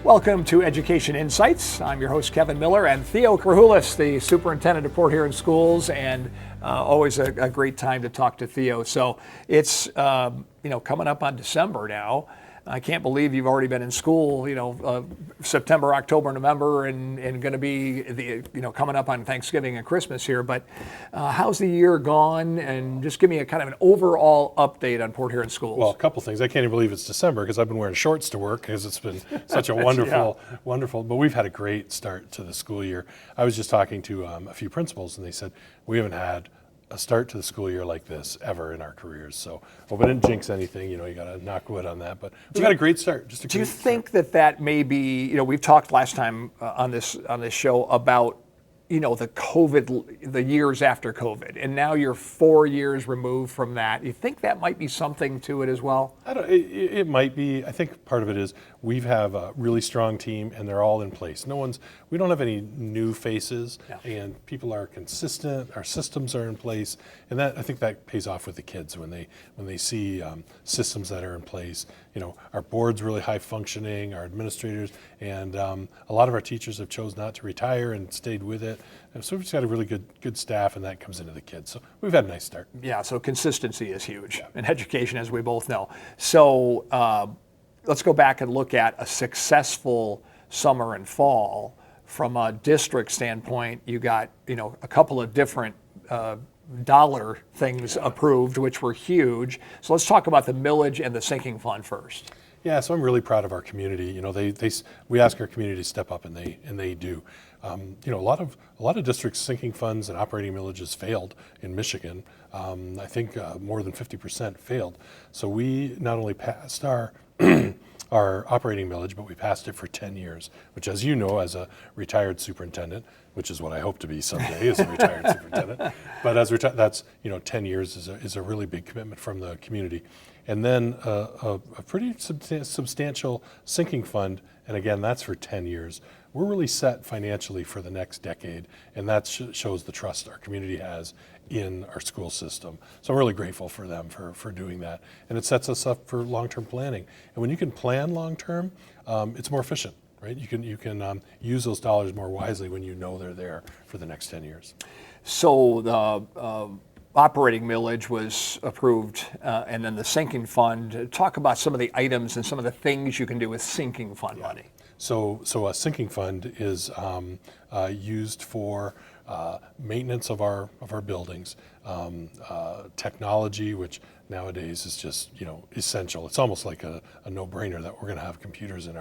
Welcome to Education Insights. I'm your host, Kevin Miller, and Theo Kerhoulas, the superintendent of Port Huron Schools, and always a great time to talk to Theo. So it's coming up on December now. I can't believe you've already been in school, September, October, November, and going to be coming up on Thanksgiving and Christmas here. But how's the year gone? And just give me a kind of an overall update on Port Huron Schools. Well, a couple things. I can't even believe it's December because I've been wearing shorts to work because it's been such a wonderful. But we've had a great start to the school year. I was just talking to a few principals, and they said we haven't had a start to the school year like this ever in our careers. So hope I didn't jinx anything. You got to knock wood on that. But we've had a great start. Do you think that may be? We've talked last time on this show about the COVID, the years after COVID, and now you're 4 years removed from that. You think that might be something to it as well? It might be. I think part of it is we have a really strong team, and they're all in place. We don't have any new faces, and people are consistent. Our systems are in place, and I think that pays off with the kids when they see systems that are in place. Our board's really high functioning, our administrators, and a lot of our teachers have chose not to retire and stayed with it. And so we've just got a really good staff, and that comes into the kids. So we've had a nice start. Yeah, so consistency is huge in education, as we both know. So let's go back and look at a successful summer and fall. From a district standpoint, you got a couple of different dollar things approved, which were huge. So let's talk about the millage and the sinking fund first. Yeah, so I'm really proud of our community. We ask our community to step up, and they do. A lot of districts' sinking funds and operating millages failed in Michigan. I think more than 50% failed. So we not only passed our our operating millage, but we passed it for 10 years, which, as you know, as a retired superintendent, which is what I hope to be someday as a retired superintendent, but that's 10 years is a really big commitment from the community. And then a pretty substantial sinking fund, and again, that's for 10 years. We're really set financially for the next decade, and that shows the trust our community has in our school system. So I'm really grateful for them for doing that. And it sets us up for long-term planning. And when you can plan long-term, it's more efficient, right? You can use those dollars more wisely when you know they're there for the next 10 years. So the operating millage was approved, and then the sinking fund. Talk about some of the items and some of the things you can do with sinking fund money. So a sinking fund is used for maintenance of our buildings, technology, which nowadays is just essential. It's almost like a no-brainer that we're going to have computers in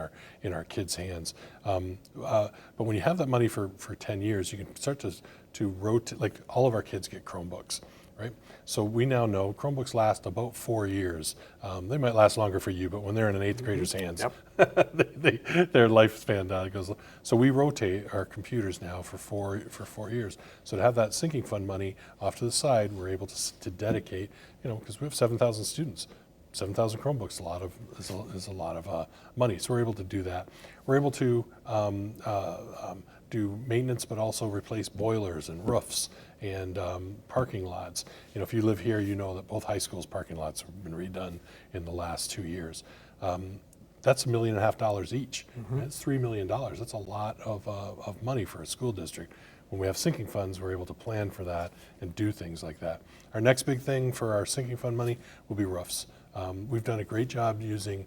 our kids' hands. But when you have that money for 10 years, you can start to rotate. Like all of our kids get Chromebooks, right? So we now know Chromebooks last about 4 years. They might last longer for you, but when they're in an eighth grader's hands, their lifespan goes. So we rotate our computers now for 4 years. So to have that sinking fund money off to the side, we're able to dedicate, because we have 7,000 students. 7,000 Chromebooks is a lot of money. So we're able to do that. We're able to do maintenance, but also replace boilers and roofs and parking lots. If you live here, you know that both high schools' parking lots have been redone in the last 2 years. That's $1.5 million each. Mm-hmm. That's $3 million. That's a lot of money for a school district. When we have sinking funds, we're able to plan for that and do things like that. Our next big thing for our sinking fund money will be roofs. We've done a great job using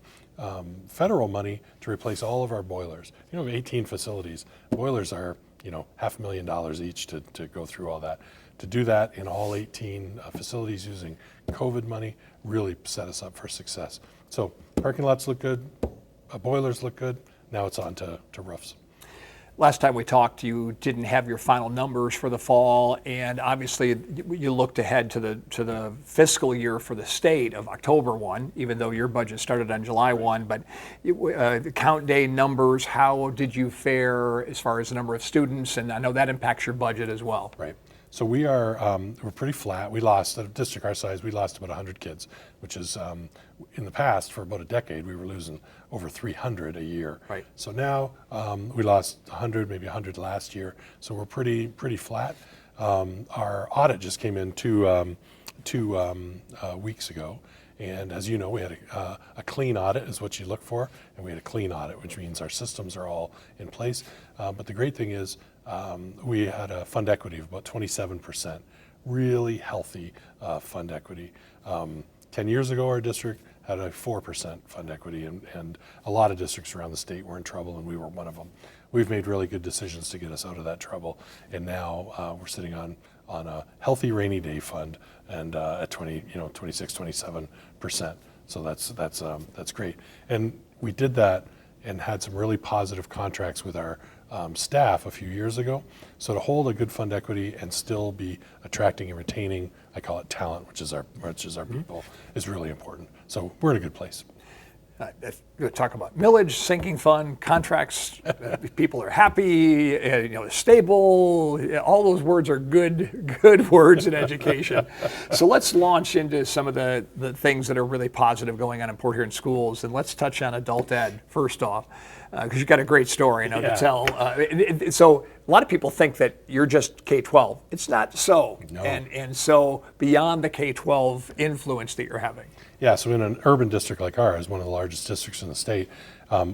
federal money to replace all of our boilers. 18 facilities. Boilers are, $500,000 each to go through all that. To do that in all 18 facilities using COVID money really set us up for success. So parking lots look good, boilers look good. Now it's on to roofs. Last time we talked, you didn't have your final numbers for the fall, and obviously you looked ahead to the fiscal year for the state of October 1, even though your budget started on July 1. But the count day numbers, how did you fare as far as the number of students? And I know that impacts your budget as well. Right. So we're pretty flat. We lost, at a district our size, we lost about 100 kids, which is, in the past, for about a decade, we were losing over 300 a year. Right. So now we lost 100, maybe 100 last year. So we're pretty flat. Our audit just came in weeks ago. And as you know, we had a clean audit is what you look for, and we had a clean audit, which means our systems are all in place. But the great thing is we had a fund equity of about 27%, really healthy fund equity. 10 years ago, our district had a 4% fund equity, and a lot of districts around the state were in trouble, and we were one of them. We've made really good decisions to get us out of that trouble, and now we're sitting on a healthy rainy day fund, and at 26, 27%. So that's great. And we did that and had some really positive contracts with our staff a few years ago. So to hold a good fund equity and still be attracting and retaining, I call it talent, which is our people, is really important. So we're in a good place. Talk about millage, sinking fund, contracts. People are happy, stable. All those words are good words in education. So let's launch into some of the things that are really positive going on in Port Huron Schools, and let's touch on adult ed first off, because you've got a great story to tell. So a lot of people think that you're just K-12. It's not so. No. And so beyond the K-12 influence that you're having. Yeah, so in an urban district like ours, one of the largest districts in the state,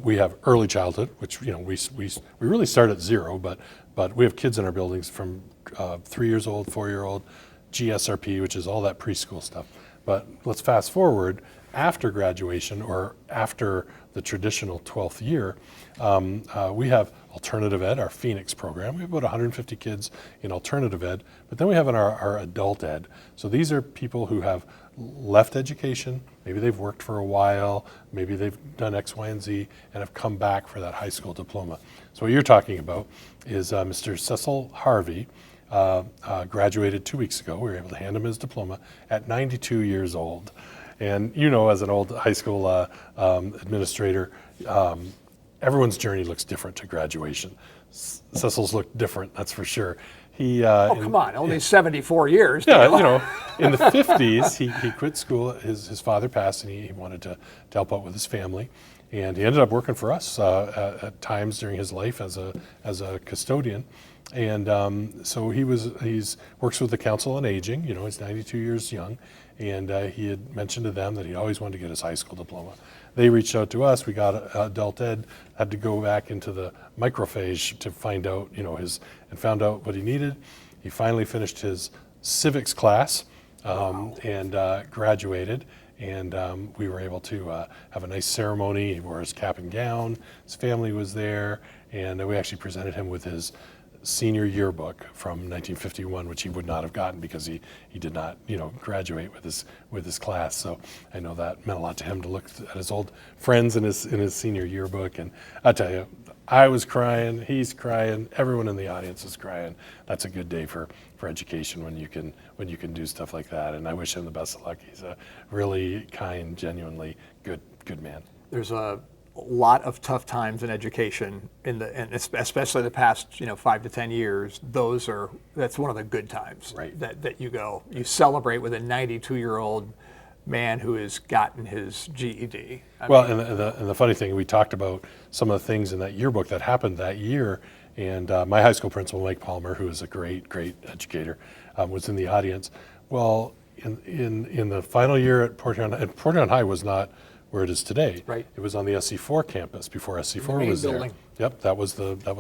we have early childhood, which we really start at 0, but we have kids in our buildings from 3 years old, 4-year-old, GSRP, which is all that preschool stuff. But let's fast forward after graduation or after the traditional 12th year, we have alternative ed, our Phoenix program. We have about 150 kids in alternative ed, but then we have our adult ed. So these are people who have left education, maybe they've worked for a while, maybe they've done X, Y, and Z, and have come back for that high school diploma. So what you're talking about is Mr. Cecil Harvey graduated 2 weeks ago. We were able to hand him his diploma at 92 years old. And as an old high school administrator, everyone's journey looks different to graduation. Cecil's looked different, that's for sure. Come on, only 74 years. Yeah, in the 50s, he quit school. His father passed, and he wanted to help out with his family. And he ended up working for us at times during his life as a custodian. And so he works with the Council on Aging. He's 92 years young. And he had mentioned to them that he always wanted to get his high school diploma. They reached out to us. We got adult ed, had to go back into the microphage to find out, and found out what he needed. He finally finished his civics class and graduated. And we were able to have a nice ceremony. He wore his cap and gown. His family was there. And we actually presented him with his senior yearbook from 1951, which he would not have gotten because he did not graduate with his class. So I know that meant a lot to him to look at his old friends in his senior yearbook. And I tell you, I was crying, he's crying, everyone in the audience is crying. That's a good day for education when you can do stuff like that. And I wish him the best of luck. He's a really kind, genuinely good man. There's a lot of tough times in education, and especially the past 5 to 10 years. That's one of the good times, right? That you celebrate with a 92-year-old man who has gotten his GED. And the funny thing, we talked about some of the things in that yearbook that happened that year, and my high school principal, Mike Palmer, who is a great educator, was in the audience. Well, in the final year at Port Huron, and Port Huron High was not where it is today. Right. It was on the SC4 campus before SC4 was building. There. Yep, that was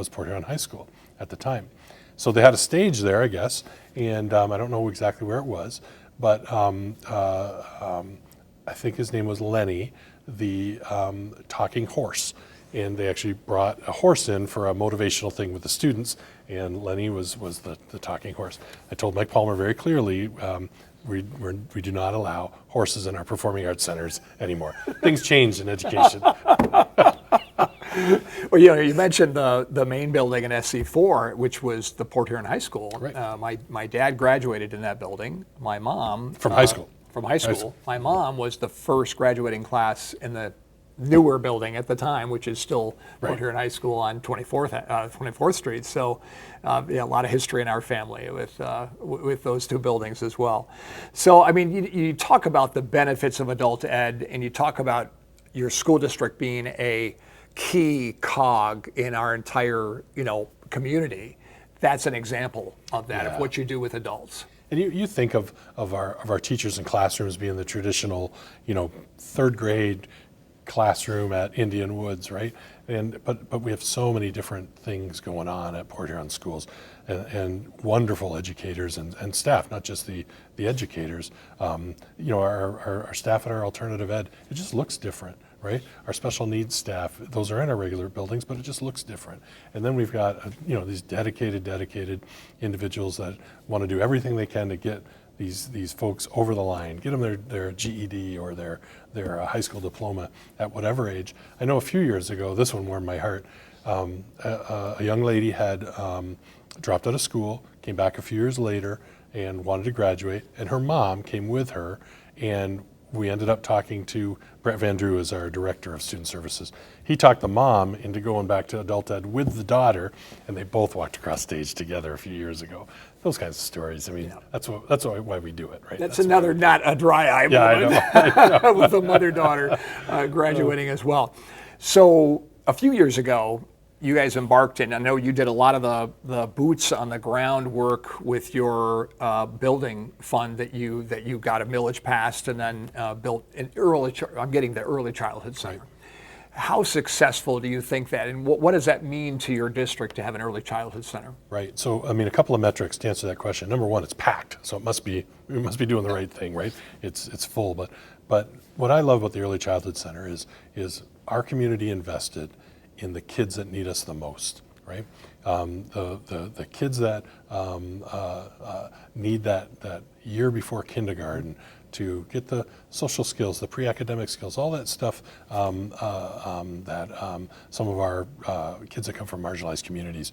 Port Huron High School at the time. So they had a stage there, I guess, and I don't know exactly where it was, but I think his name was Lenny, the talking horse. And they actually brought a horse in for a motivational thing with the students, and Lenny was the talking horse. I told Mike Palmer very clearly, we do not allow horses in our performing arts centers anymore. Things changed in education. Well, you mentioned the main building in SC4, which was the Port Huron High School. Right. My dad graduated in that building. My mom from high school. From high school. My mom was the first graduating class in the newer building at the time, which is still Port Huron High School on 24th Street. So, a lot of history in our family with those two buildings as well. So, I mean, you talk about the benefits of adult ed, and you talk about your school district being a key cog in our entire, community. That's an example of that, of what you do with adults. And you think of our teachers in classrooms being the traditional, third grade classroom at Indian Woods, right? But we have so many different things going on at Port Huron Schools, and wonderful educators and staff, not just the educators. Our staff at our alternative ed, it just looks different, right? Our special needs staff, those are in our regular buildings, but it just looks different. And then we've got these dedicated individuals that want to do everything they can to get these folks over the line, get them their GED or their high school diploma at whatever age. I know a few years ago, this one warmed my heart. A young lady had dropped out of school, came back a few years later and wanted to graduate, and her mom came with her, and we ended up talking to Brett Van Drew as our director of student services. He talked the mom into going back to adult ed with the daughter, and they both walked across stage together a few years ago. Those kinds of stories. I mean, that's why we do it, right? That's another not a dry eye moment I know. with a mother-daughter graduating as well. So a few years ago, you guys embarked in, I know you did a lot of the boots on the ground work with your building fund that you got a millage passed and then built an early childhood center. Right. How successful do you think that, and what does that mean to your district to have an early childhood center? Right. So, I mean, a couple of metrics to answer that question. Number one, it's packed, so we must be doing the right thing, right? It's full. But what I love about the early childhood center is our community invested in the kids that need us the most, right? The kids that need that year before kindergarten to get the social skills, the pre-academic skills, all that stuff that some of our kids that come from marginalized communities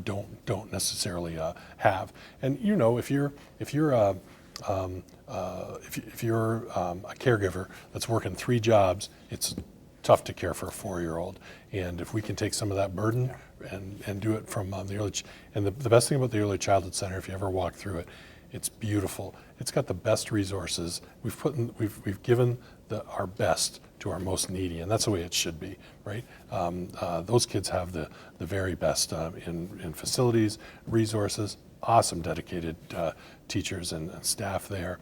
don't necessarily have. And if you're a caregiver that's working 3 jobs, it's tough to care for a 4-year-old. And if we can take some of that burden and do it from the early, and the best thing about the early childhood center, if you ever walk through it, it's beautiful. It's got the best resources. We've given our best to our most needy, and that's the way it should be, right? Those kids have the very best in facilities, resources, awesome dedicated teachers and staff there.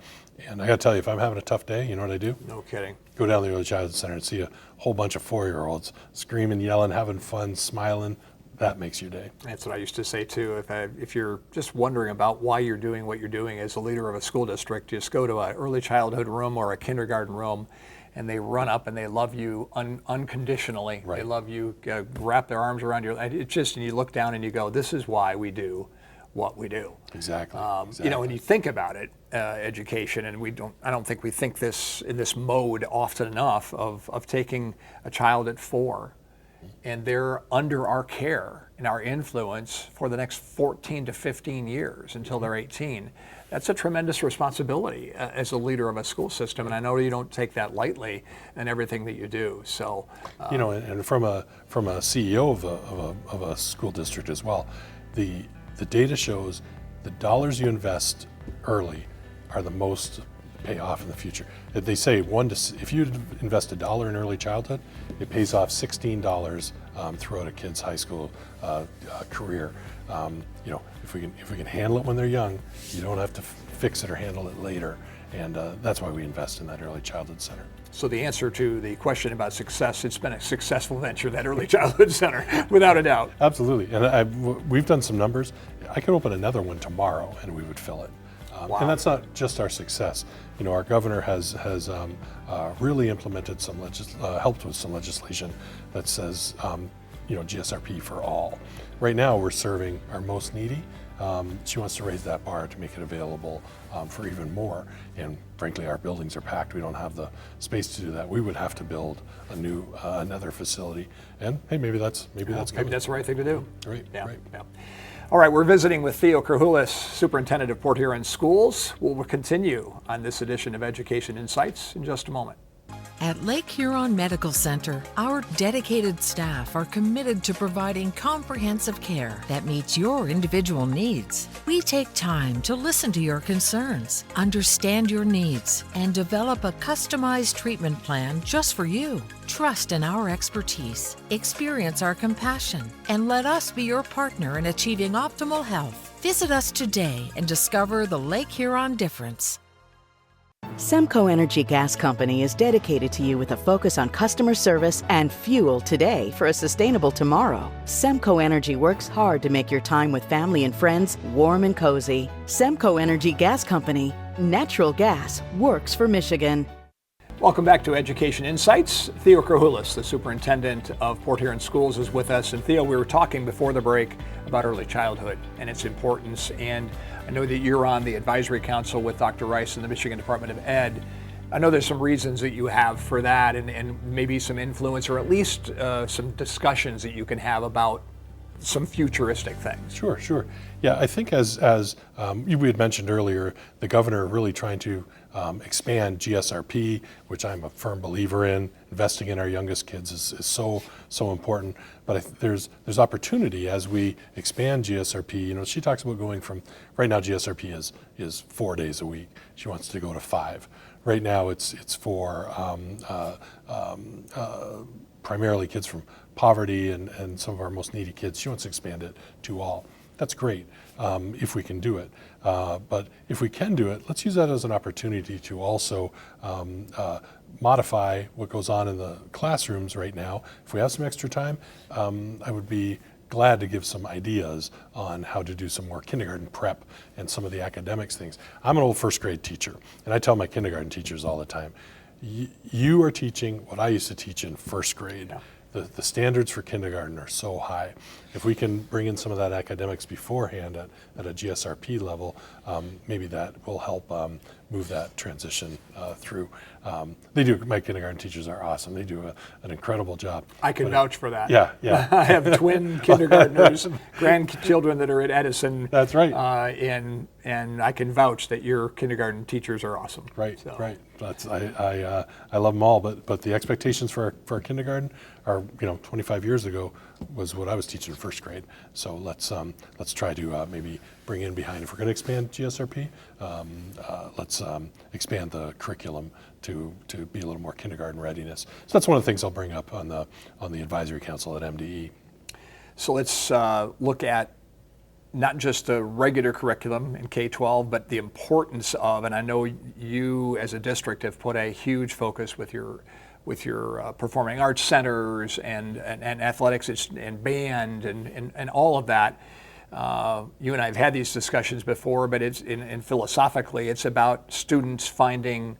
And I got to tell you, if I'm having a tough day, you know what I do? No kidding. Go down to the early childhood center and see a whole bunch of 4-year-olds screaming, yelling, having fun, smiling. That makes your day. That's what I used to say too. If you're just wondering about why you're doing what you're doing as a leader of a school district, just go to an early childhood room or a kindergarten room, and they run up and they love you unconditionally. Right. They love you, wrap their arms around you. It's just, and you look down and you go, this is why we do what we do. Exactly. When you think about it, education, and I don't think we think this in this mode often enough of taking a child at 4 and they're under our care and our influence for the next 14 to 15 years until they're 18. That's a tremendous responsibility as a leader of a school system, and I know you don't take that lightly in everything that you do. So, and from a CEO of a school district as well, the data shows the dollars you invest early are the most pay off in the future. They say if you invest $1 in early childhood, it pays off $16 throughout a kid's high school career. If we can handle it when they're young, you don't have to fix it or handle it later. And that's why we invest in that early childhood center. So the answer to the question about success, it's been a successful venture, that early childhood center, without a doubt. Absolutely. And we've done some numbers. I could open another one tomorrow and we would fill it. Wow. And that's not just our success. Our governor has really implemented helped with some legislation that says, GSRP for all. Right now, we're serving our most needy. She wants to raise that bar to make it available for even more. And frankly, our buildings are packed. We don't have the space to do that. We would have to build another facility. And hey, maybe that's maybe that's the right thing to do. Right. Yeah. Right. Yeah. All right, we're visiting with Theo Kerhoulas, Superintendent of Port Huron Schools. We'll continue on this edition of Education Insights in just a moment. At Lake Huron Medical Center, our dedicated staff are committed to providing comprehensive care that meets your individual needs. We take time to listen to your concerns, understand your needs, and develop a customized treatment plan just for you. Trust in our expertise, experience our compassion, and let us be your partner in achieving optimal health. Visit us today and discover the Lake Huron difference. Semco Energy Gas Company is dedicated to you with a focus on customer service and fuel today for a sustainable tomorrow. Semco Energy works hard to make your time with family and friends warm and cozy. Semco Energy Gas Company. Natural gas works for Michigan. Welcome back to Education Insights. Theo Kerhoulas, the superintendent of Port Huron Schools, is with us. And Theo, we were talking before the break about early childhood and its importance. And I know that you're on the advisory council with Dr. Rice and the Michigan Department of Ed. I know there's some reasons that you have for that, and maybe some influence, or at least some discussions that you can have about some futuristic things. Sure. Yeah, I think as we had mentioned earlier, the governor really trying to expand GSRP, which I'm a firm believer in. Investing in our youngest kids is so important. But there's opportunity as we expand GSRP. You know, she talks about going from, right now GSRP is 4 days a week. She wants to go to 5. Right now it's for primarily kids from poverty and some of our most needy kids. She wants to expand it to all. That's great if we can do it. But if we can do it, let's use that as an opportunity to also modify what goes on in the classrooms right now. If we have some extra time, I would be glad to give some ideas on how to do some more kindergarten prep and some of the academics things. I'm an old first grade teacher, and I tell my kindergarten teachers all the time, you are teaching what I used to teach in first grade. Yeah. The standards for kindergarten are so high. If we can bring in some of that academics beforehand at a GSRP level, maybe that will help move that transition through. My kindergarten teachers are awesome. They do an incredible job. I can vouch for that. Yeah. I have twin kindergartners, grandchildren that are at Edison. That's right. And I can vouch that your kindergarten teachers are awesome. Right. I love them all, but the expectations for our kindergarten are, 25 years ago was what I was teaching in first grade. So let's try to maybe bring in behind, if we're going to expand GSRP, let's expand the curriculum to be a little more kindergarten readiness. So that's one of the things I'll bring up on the advisory council at MDE. So let's look at not just the regular curriculum in K-12, but the importance of, and I know you as a district have put a huge focus with your performing arts centers and athletics and band and all of that. You and I have had these discussions before, but it's philosophically, it's about students finding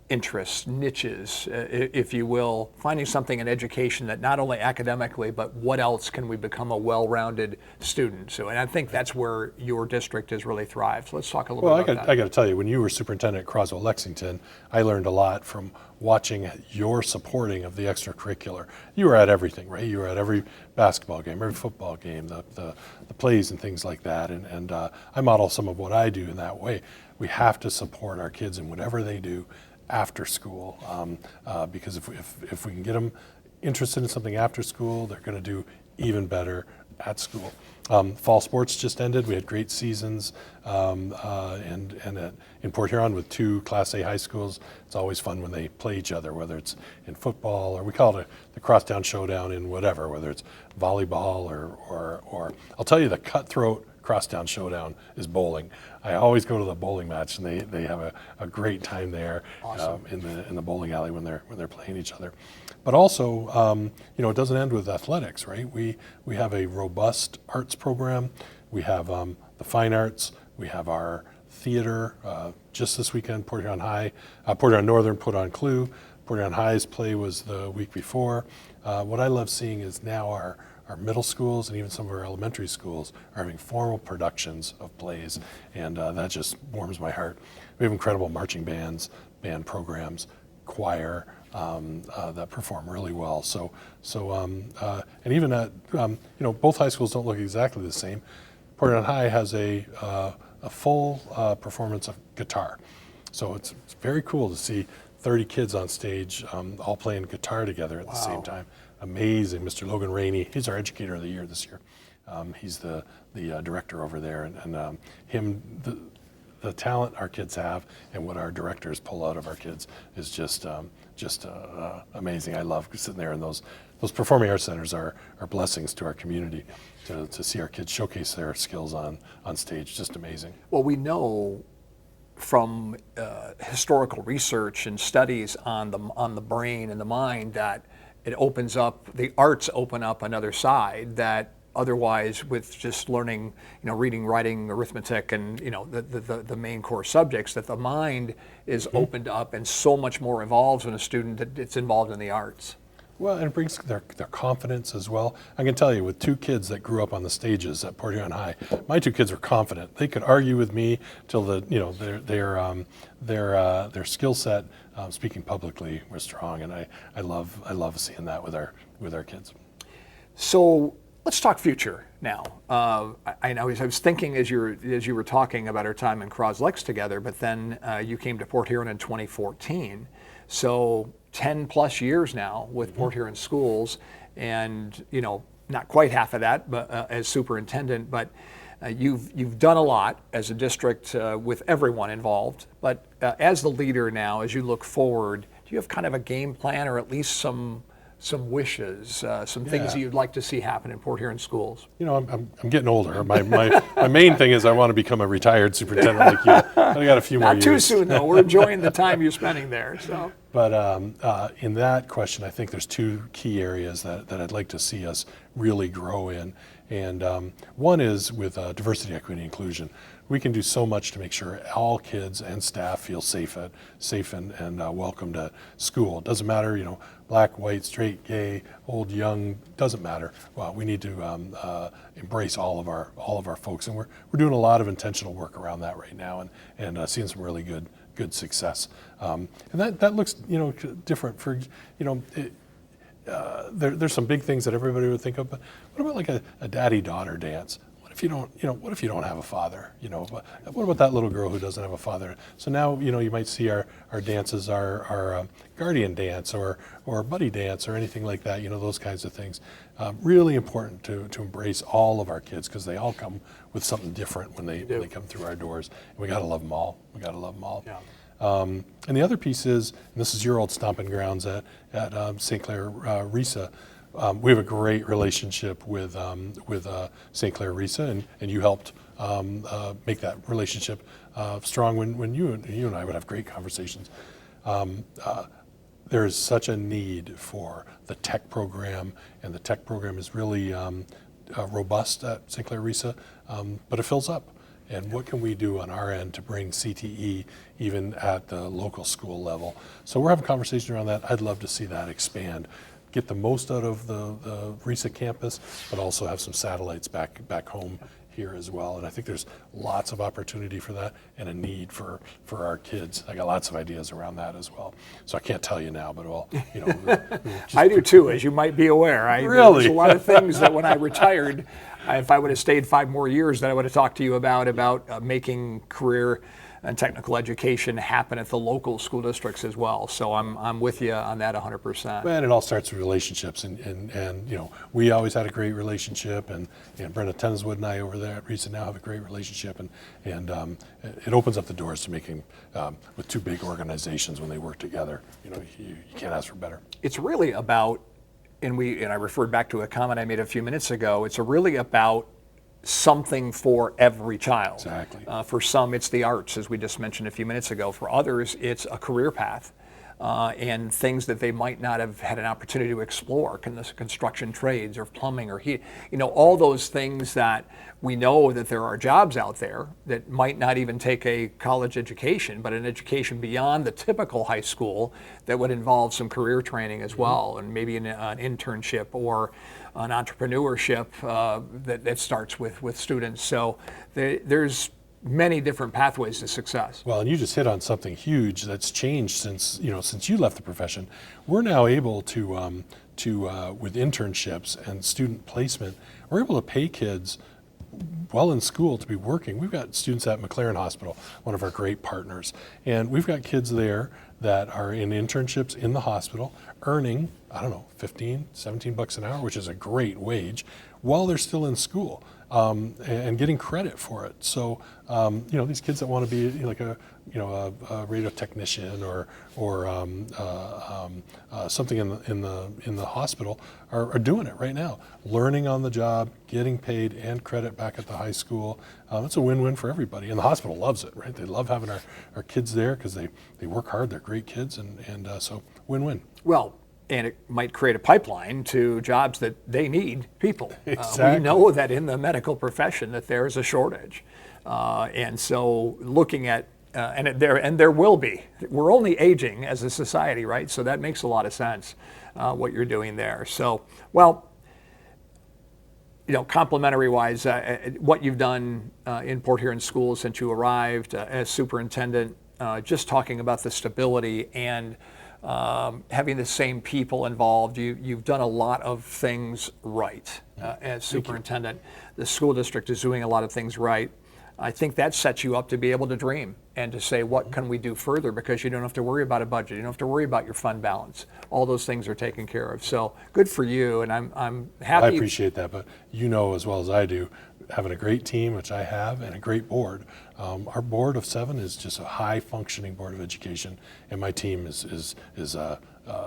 interests, niches, if you will, finding something in education that not only academically, but what else can we become a well-rounded student? So, and I think that's where your district has really thrived. So let's talk a little bit about that. I got to tell you, when you were superintendent at Croswell Lexington, I learned a lot from watching your supporting of the extracurricular. You were at everything, right? You were at every basketball game, every football game, the plays and things like that. And I model some of what I do in that way. We have to support our kids in whatever they do after school, because if we can get them interested in something after school, they're going to do even better at school. Fall sports just ended. We had great seasons, and in Port Huron with 2 Class A high schools, it's always fun when they play each other, whether it's in football or we call it the crosstown showdown in whatever, whether it's volleyball or I'll tell you the cutthroat crosstown showdown is bowling. I always go to the bowling match, and they have a great time there. Awesome. In the bowling alley when they're playing each other. But also, it doesn't end with athletics, right? We have a robust arts program. We have the fine arts. We have our theater. Just this weekend, Port Huron Northern put on Clue. Port Huron High's play was the week before. What I love seeing is now our middle schools and even some of our elementary schools are having formal productions of plays, and that just warms my heart. We have incredible marching bands, band programs, choir that perform really well. And even at both high schools don't look exactly the same. Port Huron High has a full performance of guitar, so it's very cool to see 30 kids on stage all playing guitar together at the same time. Amazing. Mr. Logan Rainey, he's our Educator of the Year this year. He's the director over there, and the talent our kids have and what our directors pull out of our kids is just amazing. I love sitting there, and those performing arts centers are blessings to our community. To see our kids showcase their skills on stage, just amazing. Well, we know from historical research and studies on the brain and the mind that it opens up, the arts open up another side that otherwise, with just learning, reading, writing, arithmetic, and the main core subjects, that the mind is opened up and so much more evolves when a student that's involved in the arts. Well, and it brings their confidence as well. I can tell you, with two kids that grew up on the stages at Port Huron High, my two kids were confident. They could argue with me till their skill set speaking publicly was strong, and I love seeing that with our kids. So let's talk future now. I was thinking as you were talking about our time in Kerhoulas together, but then you came to Port Huron in 2014. So 10 plus years now with Port Huron Schools, and not quite half of that, but as superintendent. But you've done a lot as a district with everyone involved. But as the leader now, as you look forward, do you have kind of a game plan, or at least some wishes, some things that you'd like to see happen in Port Huron Schools? I'm getting older. My main thing is I want to become a retired superintendent like you. I got a few more years. Not too soon though. We're enjoying the time you're spending there. So. But in that question, I think there's two key areas that I'd like to see us really grow in. And one is with diversity, equity, and inclusion. We can do so much to make sure all kids and staff feel safe and welcome to school. It doesn't matter, black, white, straight, gay, old, young, doesn't matter. Well, we need to embrace all of our folks, and we're doing a lot of intentional work around that right now, and seeing some really good success. And that looks different for there's some big things that everybody would think of, but what about like a daddy-daughter dance? What if you don't have a father? What about that little girl who doesn't have a father? So now, you might see our dances, our guardian dance or buddy dance or anything like that, those kinds of things. Really important to embrace all of our kids, because they all come with something different when they come through our doors. And we got to love them all. Yeah. And the other piece is, and this is your old stomping grounds at St. Clair RISA. We have a great relationship with St. Clair RISA, and you helped make that relationship strong when you and I would have great conversations. There is such a need for the tech program, and the tech program is really robust at St. Clair RISA, but it fills up. And what can we do on our end to bring CTE even at the local school level? So we're having conversations around that. I'd love to see that expand. Get the most out of the RISA campus, but also have some satellites back home here as well. And I think there's lots of opportunity for that, and a need for our kids. I got lots of ideas around that as well. So I can't tell you now, but we'll I do too, as you might be aware. Really? There's a lot of things that when I retired, if I would have stayed 5 more years, that I would have talked to you about making career and technical education happen at the local school districts as well. So I'm with you on that 100%. And it all starts with relationships, and we always had a great relationship, and Brenda Tenswood and I over there at RISA now have a great relationship, and it opens up the doors to making with two big organizations when they work together. You can't ask for better. It's really about, and I referred back to a comment I made a few minutes ago. It's really about something for every child. Exactly. For some, it's the arts, as we just mentioned a few minutes ago. For others, it's a career path and things that they might not have had an opportunity to explore, construction trades or plumbing or heat. All those things that we know that there are jobs out there that might not even take a college education, but an education beyond the typical high school that would involve some career training as well, and maybe an internship or an entrepreneurship that starts with students. So there's many different pathways to success. Well, and you just hit on something huge that's changed since you left the profession. We're now able to with internships and student placement, we're able to pay kids while in school to be working. We've got students at McLaren Hospital, one of our great partners, and we've got kids there that are in internships in the hospital earning, $15, $17 an hour, which is a great wage, while they're still in school. and getting credit for it. So these kids that want to be like a radio technician or something in the hospital are doing it right now, learning on the job, getting paid and credit back at the high school. It's a win-win for everybody, and the hospital loves it, right? They love having our kids there because they work hard, they're great kids, and so win-win. Well, and it might create a pipeline to jobs that they need people. Exactly. We know that in the medical profession that there's a shortage. And so looking at, and there will be, we're only aging as a society, right? So that makes a lot of sense, what you're doing there. So, well, complimentary wise, what you've done in Port Huron Schools since you arrived as superintendent, just talking about the stability and having the same people involved, you've done a lot of things right as superintendent. The school district is doing a lot of things right. I think that sets you up to be able to dream and to say, what can we do further? Because you don't have to worry about a budget. You don't have to worry about your fund balance. All those things are taken care of. So good for you, and I'm happy. I appreciate that, but as well as I do, having a great team, which I have, and a great board. Our board of 7 is just a high-functioning board of education, and my team is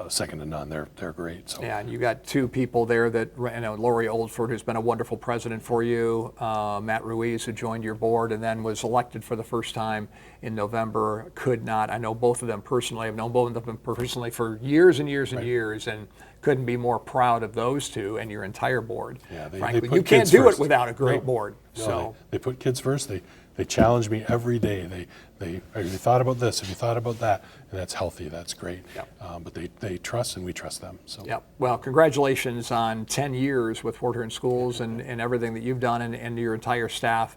second to none. They're great. So. Yeah, and you got 2 people there that, Lori Oldford, who's been a wonderful president for you, Matt Ruiz, who joined your board and then was elected for the first time in November, I know both of them personally. I've known both of them personally for years and years and years, and couldn't be more proud of those 2 and your entire board. Yeah, frankly, put you can't kids do first. it without a great board. No, So they put kids first. They challenge me every day. Have you thought about this? Have you thought about that? And that's healthy. That's great. Yep. But they trust, and we trust them. So. yeah. Well, congratulations on 10 years with Port Huron Schools and everything that you've done and your entire staff.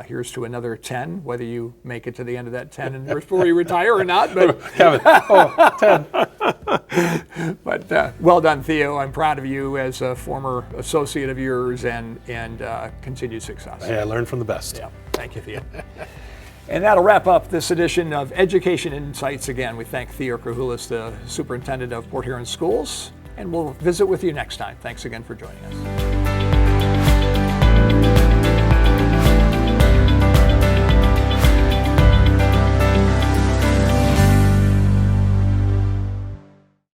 Here's to another 10, whether you make it to the end of that 10 and before you retire or not. But Kevin, 10. But well done, Theo. I'm proud of you as a former associate of yours, and continued success. Hey, I learned from the best. Yeah, thank you, Theo. And that'll wrap up this edition of Education Insights. Again, we thank Theo Kerhoulas, the superintendent of Port Huron Schools, and we'll visit with you next time. Thanks again for joining us.